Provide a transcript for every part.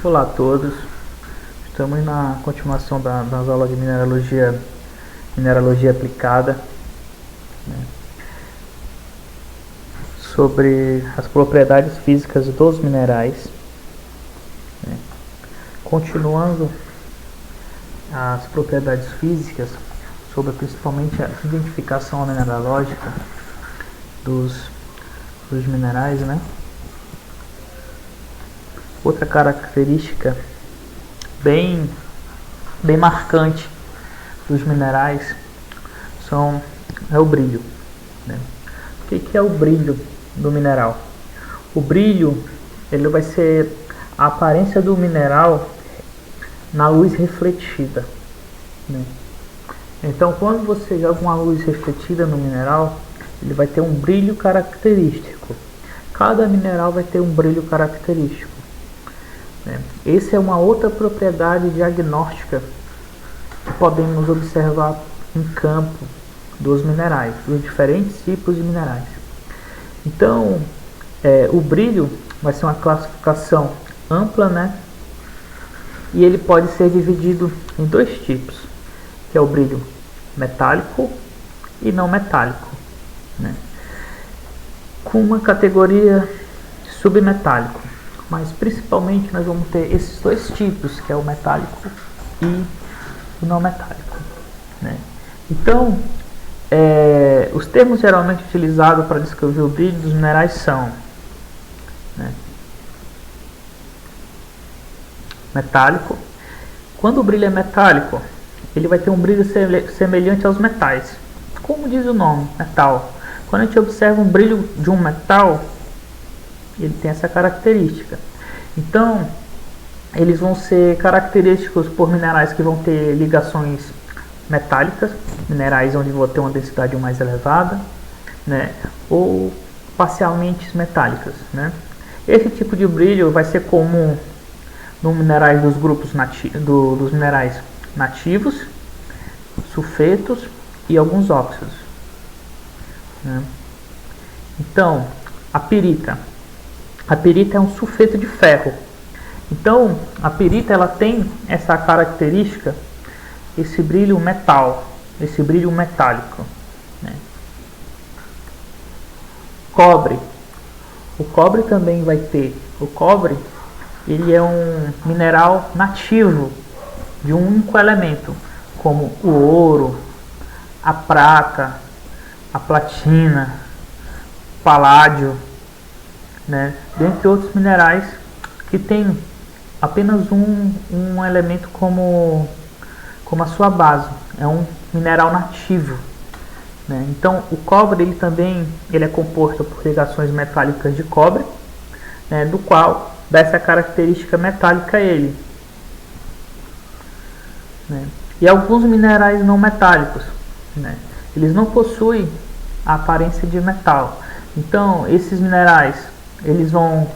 Olá a todos, estamos na continuação das aulas de mineralogia aplicada, né, sobre as propriedades físicas dos minerais, né. Continuando as propriedades físicas, sobre principalmente a identificação mineralógica dos minerais, né. Outra característica bem marcante dos minerais é o brilho, né? O que é o brilho do mineral? O brilho, ele vai ser a aparência do mineral na luz refletida, né? Então, quando você joga uma luz refletida no mineral, ele vai ter um brilho característico. Cada mineral vai ter um brilho característico. Essa é uma outra propriedade diagnóstica que podemos observar em campo dos minerais, dos diferentes tipos de minerais. Então, o brilho vai ser uma classificação ampla, né? E ele pode ser dividido em dois tipos, que é o brilho metálico e não metálico, né? Com uma categoria submetálico. Mas principalmente nós vamos ter esses dois tipos, que é o metálico e o não metálico, né? Então, os termos geralmente utilizados para descrever o brilho dos minerais são, né, metálico. Quando o brilho é metálico, ele vai ter um brilho semelhante aos metais. Como diz o nome, metal. Quando a gente observa um brilho de um metal, ele tem essa característica. Então, eles vão ser característicos por minerais que vão ter ligações metálicas, minerais onde vão ter uma densidade mais elevada, né, ou parcialmente metálicas, né. Esse tipo de brilho vai ser comum nos minerais dos grupos dos minerais nativos, sulfetos e alguns óxidos, né. Então, a pirita é um sulfeto de ferro. Então, a pirita ela tem essa característica, esse brilho metálico, né? Cobre. O cobre também vai ter. O cobre, ele é um mineral nativo de um único elemento, como o ouro, a prata, a platina, o paládio, né, dentre outros minerais que tem apenas um elemento como a sua base. É um mineral nativo, né? Então o cobre ele é composto por ligações metálicas de cobre, né, do qual dá essa característica metálica a ele, né? E alguns minerais não metálicos, né, eles não possuem a aparência de metal. Então esses minerais eles vão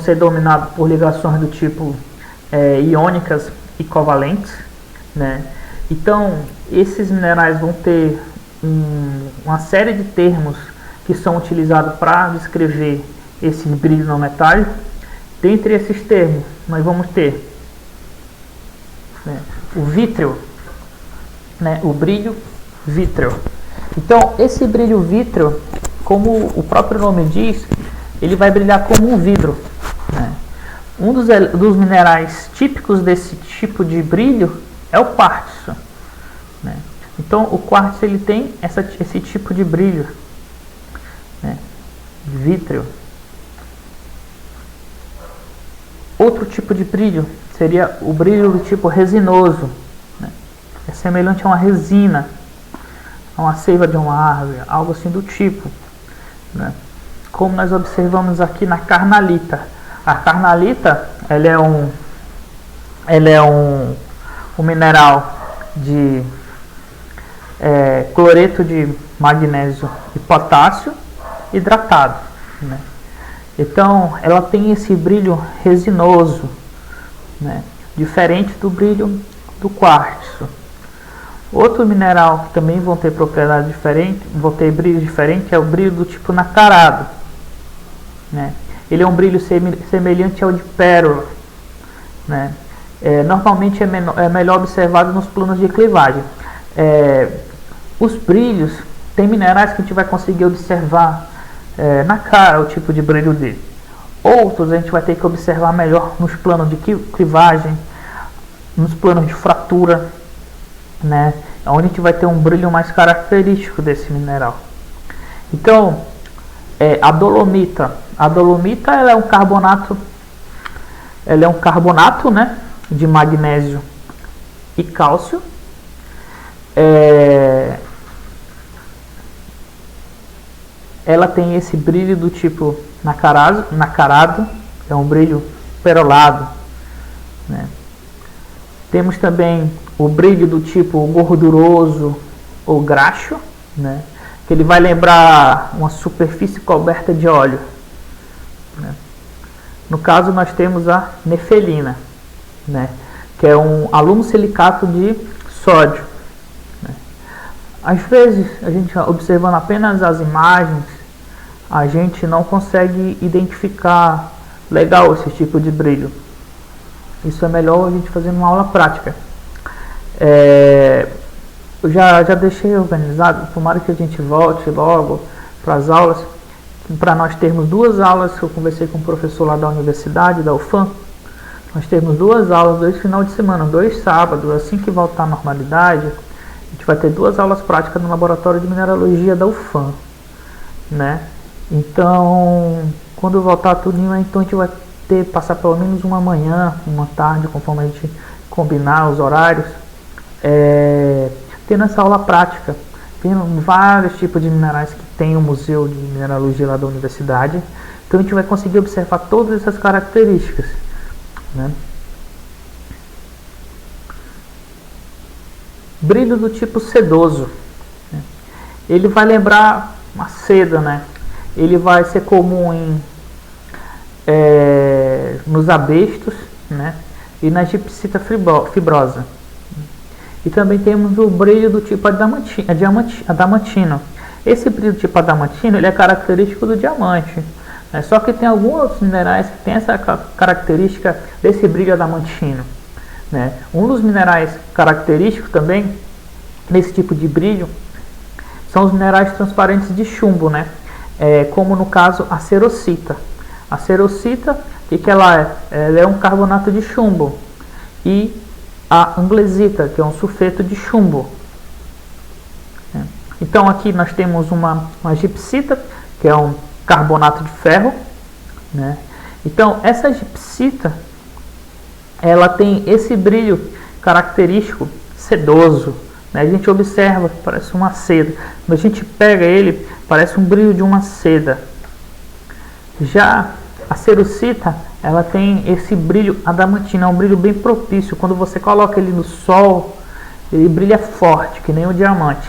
ser dominados por ligações do tipo iônicas e covalentes, né? Então esses minerais vão ter uma série de termos que são utilizados para descrever esses brilhos não metálicos. Dentre esses termos nós vamos ter, né, o vítreo, né, o brilho vítreo. Então esse brilho vítreo, como o próprio nome diz, ele vai brilhar como um vidro, né? Um dos minerais típicos desse tipo de brilho é o quartzo, né? Então o quartzo ele tem esse tipo de brilho, né, vítreo. Outro tipo de brilho seria o brilho do tipo resinoso, né? É semelhante a uma resina, a uma seiva de uma árvore, algo assim do tipo, né? Como nós observamos aqui na carnalita. A carnalita ela é um mineral de cloreto de magnésio e potássio hidratado, né? Então ela tem esse brilho resinoso, né, diferente do brilho do quartzo. Outro mineral que também vão ter propriedade diferente, vão ter brilho diferente, é o brilho do tipo nacarado, né? Ele é um brilho semelhante ao de pérola, né? Normalmente é melhor observado nos planos de clivagem. Os brilhos, tem minerais que a gente vai conseguir observar na cara o tipo de brilho dele. Outros a gente vai ter que observar melhor nos planos de clivagem, nos planos de fratura, né? Onde a gente vai ter um brilho mais característico desse mineral. Então, a dolomita ela é um carbonato, né, de magnésio e cálcio. Ela tem esse brilho do tipo nacarado, é um brilho perolado, né? Temos também o brilho do tipo gorduroso ou graxo, né? Que ele vai lembrar uma superfície coberta de óleo, né? No caso nós temos a nefelina, né? Que é um alumosilicato de sódio, né? Às vezes a gente observando apenas as imagens, a gente não consegue identificar legal esse tipo de brilho. Isso é melhor a gente fazer numa aula prática. Eu já deixei organizado, tomara que a gente volte logo para as aulas, para nós termos 2 aulas que eu conversei com o professor lá da universidade, da UFAM. Nós temos 2 aulas, 2 final de semana, 2 sábados, assim que voltar à normalidade, a gente vai ter 2 aulas práticas no laboratório de mineralogia da UFAM, né? Então, quando voltar tudo, então a gente vai passar pelo menos uma manhã, uma tarde, conforme a gente combinar os horários, tendo essa aula prática, tendo vários tipos de minerais que tem o Museu de Mineralogia lá da universidade. Então a gente vai conseguir observar todas essas características, né? Brilho do tipo sedoso, né? Ele vai lembrar uma seda, né? Ele vai ser comum nos abestos, né? E na gipsita fibrosa. E também temos o brilho do tipo adamantino. Esse brilho do tipo adamantino, ele é característico do diamante, né? Só que tem alguns outros minerais que tem essa característica desse brilho adamantino, né? Um dos minerais característicos também desse tipo de brilho são os minerais transparentes de chumbo, né? Como no caso a cerocita. A cerocita, o que ela é? Ela é um carbonato de chumbo. E a anglesita, que é um sulfeto de chumbo. Então aqui nós temos uma gipsita, que é um carbonato de ferro, né? Então essa gipsita, ela tem esse brilho característico sedoso, né? A gente observa, parece uma seda. Quando a gente pega ele, parece um brilho de uma seda. Já a cerocita, ela tem esse brilho adamantino, é um brilho bem propício. Quando você coloca ele no sol, ele brilha forte, que nem o diamante.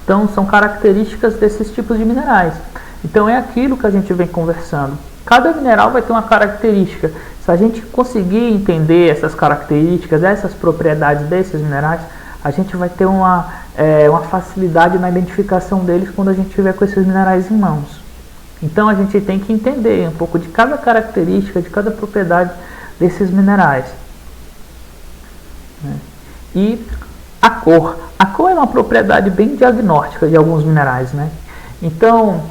Então são características desses tipos de minerais. Então é aquilo que a gente vem conversando. Cada mineral vai ter uma característica. Se a gente conseguir entender essas características, essas propriedades desses minerais, a gente vai ter uma facilidade na identificação deles quando a gente tiver com esses minerais em mãos. Então a gente tem que entender um pouco de cada característica, de cada propriedade desses minerais, né? E a cor. A cor é uma propriedade bem diagnóstica de alguns minerais, né? Então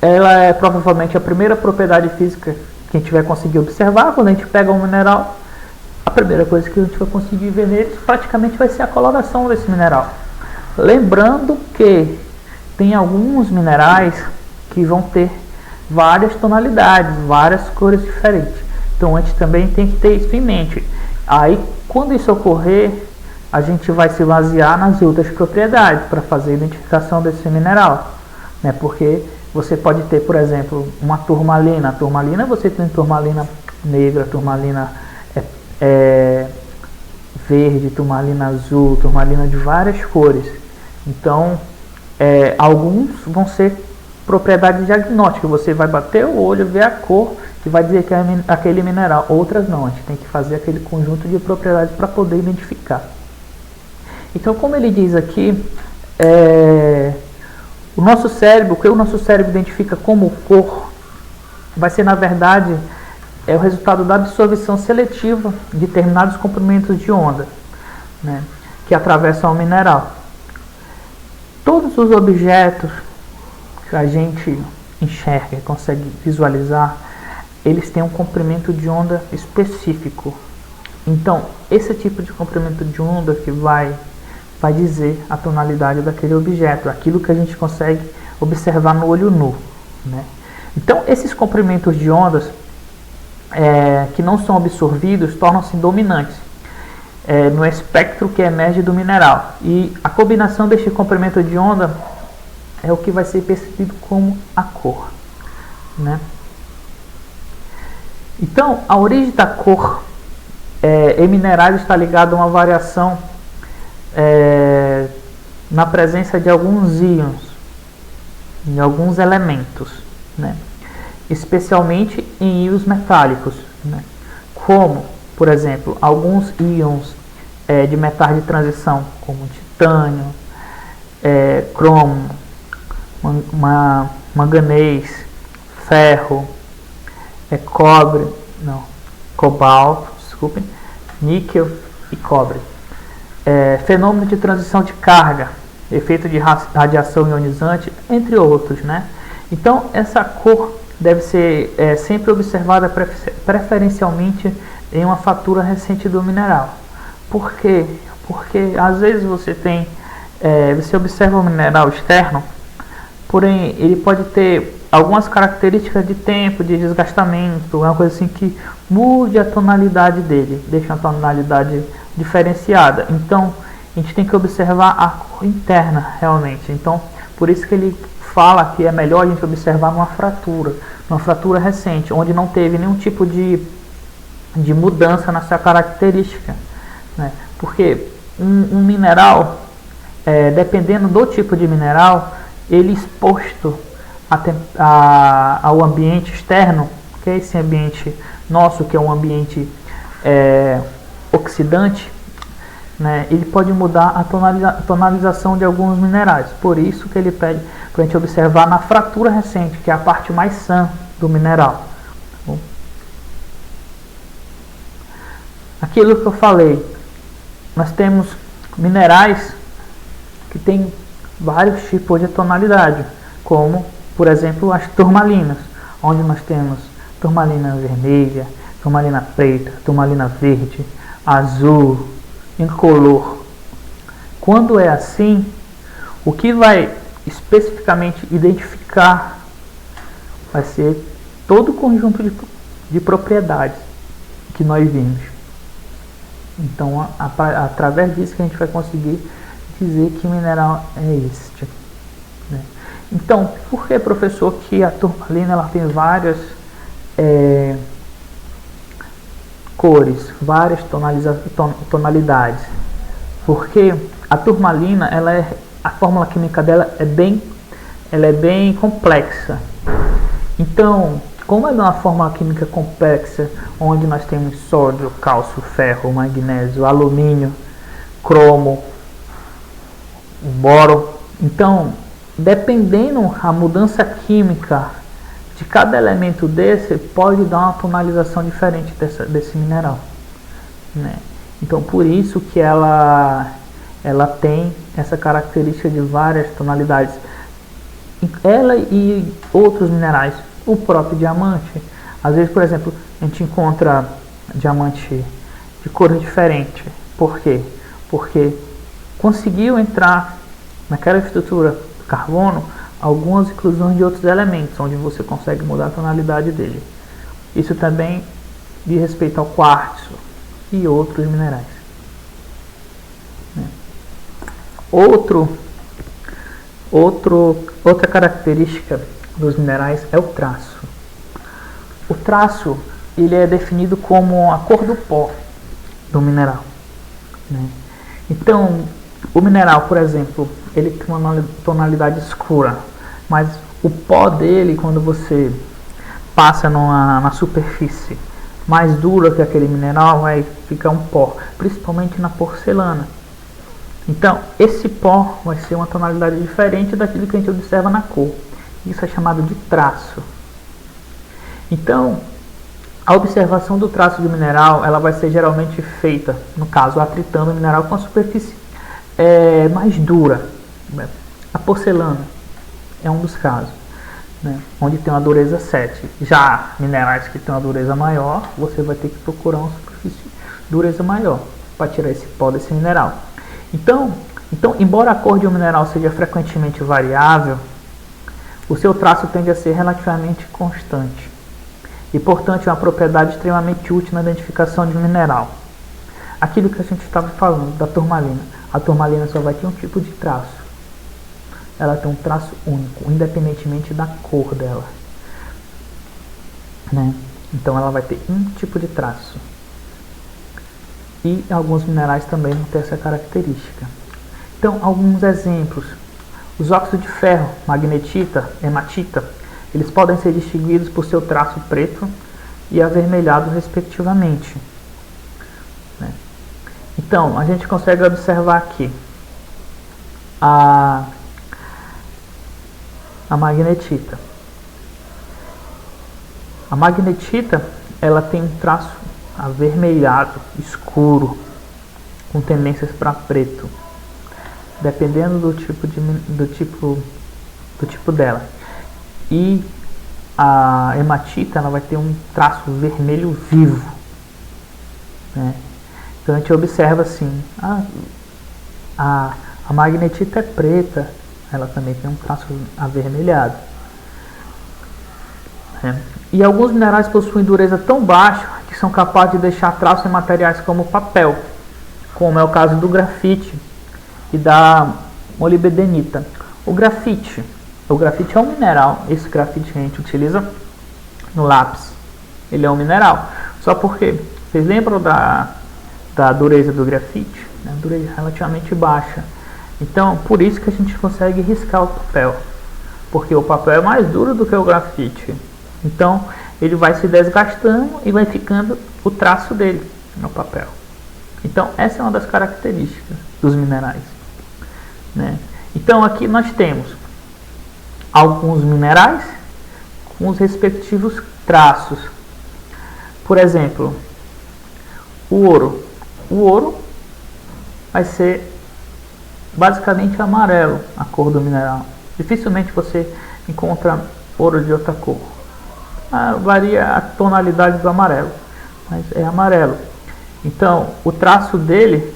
ela é provavelmente a primeira propriedade física que a gente vai conseguir observar. Quando a gente pega um mineral, a primeira coisa que a gente vai conseguir ver nele praticamente vai ser a coloração desse mineral. Lembrando que tem alguns minerais que vão ter várias tonalidades, várias cores diferentes. Então a gente também tem que ter isso em mente. Aí quando isso ocorrer, a gente vai se basear nas outras propriedades para fazer a identificação desse mineral, né? Porque você pode ter, por exemplo, uma turmalina. A turmalina, você tem turmalina negra, turmalina verde, turmalina azul, turmalina de várias cores. Então alguns vão ser propriedade diagnóstica, você vai bater o olho, ver a cor e vai dizer que é aquele mineral. Outras não, a gente tem que fazer aquele conjunto de propriedades para poder identificar. Então, como ele diz aqui, o que o nosso cérebro identifica como cor vai ser, na verdade, é o resultado da absorção seletiva de determinados comprimentos de onda, né, que atravessam o mineral. Todos os objetos que a gente enxerga e consegue visualizar, eles têm um comprimento de onda específico. Então, esse tipo de comprimento de onda que vai dizer a tonalidade daquele objeto, aquilo que a gente consegue observar no olho nu, né? Então, esses comprimentos de ondas que não são absorvidos tornam-se dominantes no espectro que emerge do mineral. E a combinação deste comprimento de onda é o que vai ser percebido como a cor, né? Então, a origem da cor em minerais está ligada a uma variação na presença de alguns íons, em alguns elementos, né? Especialmente em íons metálicos, né? Como, por exemplo, alguns íons de metais de transição, como titânio, cromo, manganês, ferro, cobalto, desculpem, níquel e cobre. Fenômeno de transição de carga, efeito de radiação ionizante, entre outros, né? Então, essa cor deve ser sempre observada preferencialmente em uma fratura recente do mineral. Por quê? Porque às vezes você observa o mineral externo, porém ele pode ter algumas características de tempo, de desgastamento, uma coisa assim que mude a tonalidade dele, deixa uma tonalidade diferenciada. Então, a gente tem que observar a cor interna realmente. Então, por isso que ele fala que é melhor a gente observar numa fratura recente, onde não teve nenhum tipo de mudança nessa característica, né? Porque um mineral, dependendo do tipo de mineral, ele exposto ao ambiente externo, que é esse ambiente nosso, que é um ambiente oxidante, né, ele pode mudar a tonalização de alguns minerais. Por isso que ele pede para a gente observar na fratura recente, que é a parte mais sã do mineral. Bom, aquilo que eu falei, nós temos minerais que têm vários tipos de tonalidade, como, por exemplo, as turmalinas, onde nós temos turmalina vermelha, turmalina preta, turmalina verde, azul, incolor. Quando é assim, o que vai especificamente identificar vai ser todo o conjunto de propriedades que nós vimos. Então, através disso que a gente vai conseguir dizer que mineral é este, né? Então, por que, professor, que a turmalina ela tem várias cores, várias tonalidades? Porque a turmalina, a fórmula química dela é bem complexa. Então, como ela é uma fórmula química complexa, onde nós temos sódio, cálcio, ferro, magnésio, alumínio, cromo, boro, então, dependendo a mudança química de cada elemento desse, pode dar uma tonalização diferente desse mineral, né? Então, por isso que ela tem essa característica de várias tonalidades. Ela e outros minerais, o próprio diamante. Às vezes, por exemplo, a gente encontra diamante de cores diferentes. Por quê? Porque conseguiu entrar naquela estrutura do carbono algumas inclusões de outros elementos, onde você consegue mudar a tonalidade dele. Isso também diz respeito ao quartzo e outros minerais. Outra característica dos minerais é o traço. O traço ele é definido como a cor do pó do mineral, né? Então, o mineral, por exemplo, ele tem uma tonalidade escura, mas o pó dele, quando você passa na superfície mais dura que aquele mineral, vai ficar um pó, principalmente na porcelana. Então, esse pó vai ser uma tonalidade diferente daquilo que a gente observa na cor. Isso é chamado de traço. Então, A observação do traço do mineral, ela vai ser geralmente feita, no caso, atritando o mineral com a superfície mais dura. A porcelana é um dos casos, né, onde tem uma dureza 7. Já minerais que têm uma dureza maior, você vai ter que procurar uma superfície de dureza maior para tirar esse pó desse mineral. Então, embora a cor de um mineral seja frequentemente variável, o seu traço tende a ser relativamente constante e, portanto, é uma propriedade extremamente útil na identificação de mineral. Aquilo que a gente estava falando da turmalina. A turmalina só vai ter um tipo de traço. Ela tem um traço único, independentemente da cor dela, né? Então ela vai ter um tipo de traço. E alguns minerais também vão ter essa característica. Então, alguns exemplos. Os óxidos de ferro, magnetita, hematita, eles podem ser distinguidos por seu traço preto e avermelhado, respectivamente, né? Então, a gente consegue observar aqui a magnetita. A magnetita, ela tem um traço avermelhado, escuro, com tendências para preto, dependendo do tipo dela. E a hematita, ela vai ter um traço vermelho vivo, né? Então a gente observa assim, a magnetita é preta, ela também tem um traço avermelhado, né? E alguns minerais possuem dureza tão baixa que são capazes de deixar traços em materiais como papel, como é o caso do grafite e da molibdenita. O grafite é um mineral. Esse grafite que a gente utiliza no lápis, ele é um mineral. Só porque, vocês lembram da dureza do grafite? A dureza é relativamente baixa. Então, por isso que a gente consegue riscar o papel, porque o papel é mais duro do que o grafite. Então, ele vai se desgastando e vai ficando o traço dele no papel. Então, essa é uma das características dos minerais, né? Então, aqui nós temos alguns minerais com os respectivos traços. Por exemplo, o ouro. O ouro vai ser basicamente amarelo, a cor do mineral. Dificilmente você encontra ouro de outra cor. Varia a tonalidade do amarelo, mas é amarelo. Então, o traço dele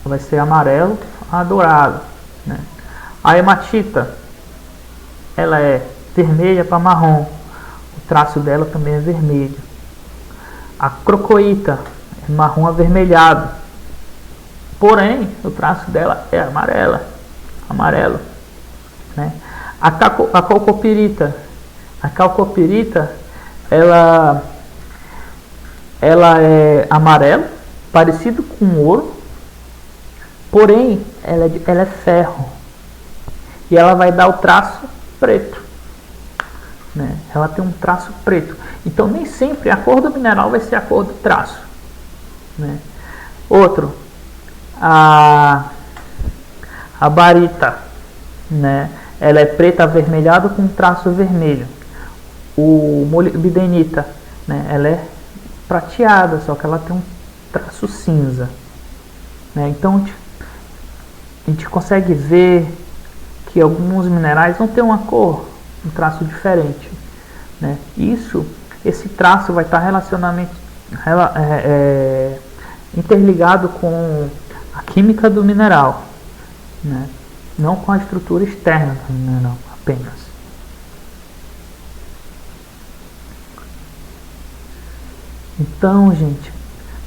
vai ser amarelo a dourado, né? A hematita, ela é vermelha para marrom. O traço dela também é vermelho. A crocoíta é marrom avermelhado. Porém, o traço dela é amarelo, né? A calcopirita, ela é amarelo, parecido com ouro, porém ela é ferro e ela vai dar o traço preto, né? Ela tem um traço preto. Então nem sempre a cor do mineral vai ser a cor do traço, né? Outro, a barita, né? Ela é preta avermelhada com um traço vermelho. O molibdenita, né? Ela é prateada, só que ela tem um traço cinza, né? Então a gente consegue ver que alguns minerais vão ter uma cor, um traço diferente, né? Esse traço vai estar interligado com a química do mineral, né? Não com a estrutura externa do mineral apenas. Então, gente,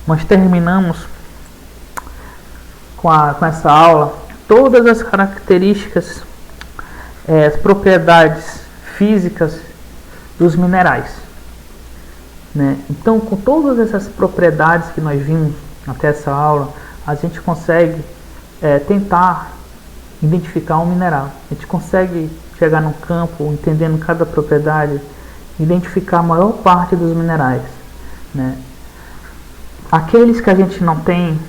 nós terminamos com essa aula todas as características, as propriedades físicas dos minerais, né? Então, com todas essas propriedades que nós vimos até essa aula, a gente consegue tentar identificar um mineral. A gente consegue chegar no campo, entendendo cada propriedade, identificar a maior parte dos minerais, né? Aqueles que a gente não tem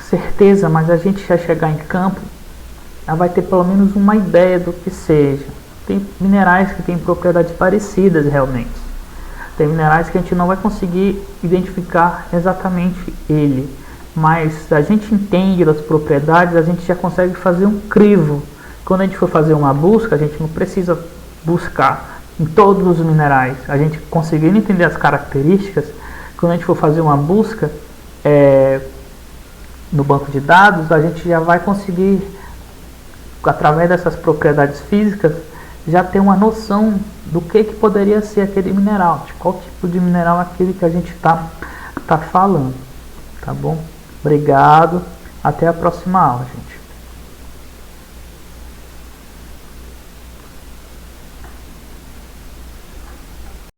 certeza, mas a gente já chegar em campo, já vai ter pelo menos uma ideia do que seja. Tem minerais que têm propriedades parecidas realmente, Tem minerais que a gente não vai conseguir identificar exatamente ele, mas se a gente entende das propriedades, a gente já consegue fazer um crivo. Quando a gente for fazer uma busca, a gente não precisa buscar em todos os minerais. A gente conseguindo entender as características, quando a gente for fazer uma busca no banco de dados, a gente já vai conseguir, através dessas propriedades físicas, já ter uma noção do que poderia ser aquele mineral, de qual tipo de mineral é aquele que a gente tá falando, tá bom? Obrigado, até a próxima aula, gente.